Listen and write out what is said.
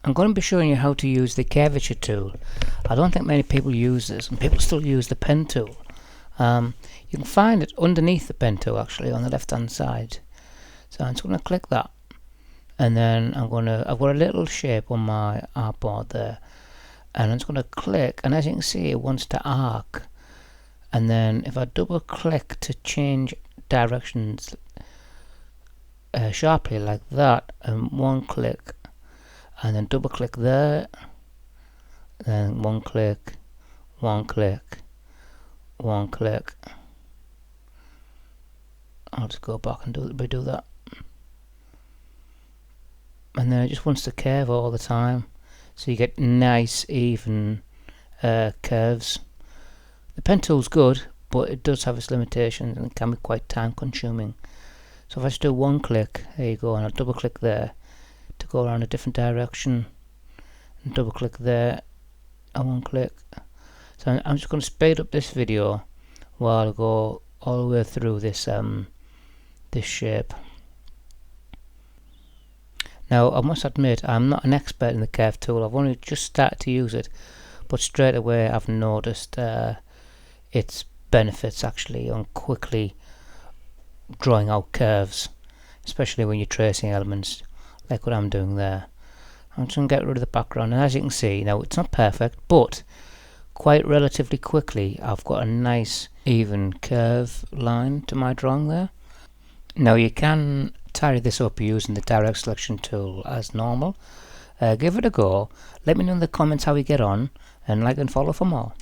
I'm going to be showing you how to use the curvature tool. I don't think many people use this, and people still use the pen tool. You can find it underneath the pen tool, actually, on the left hand side. So I'm just going to click that, and then I've got a little shape on my artboard there, and I'm just going to click, and as you can see, it wants to arc. And then if I double click to change directions sharply like that, and one click, and then double click there, then one click, one click, one click. I'll just go back and redo that, and then it just wants to curve all the time, so you get nice even curves. The pen tool's good, but it does have its limitations and it can be quite time consuming. So if I just do one click, there you go, and I'll double click there to go around a different direction, and double click there, and one click. So I'm just going to speed up this video while I go all the way through this this shape. Now I must admit, I'm not an expert in the curve tool. I've only just started to use it, but straight away I've noticed its benefits actually on quickly drawing out curves, especially when you're tracing elements like what I'm doing there. I'm just going to get rid of the background, and as you can see, now it's not perfect, but quite relatively quickly I've got a nice even curve line to my drawing there. Now you can tidy this up using the direct selection tool as normal. Give it a go, let me know in the comments how you get on, and like and follow for more.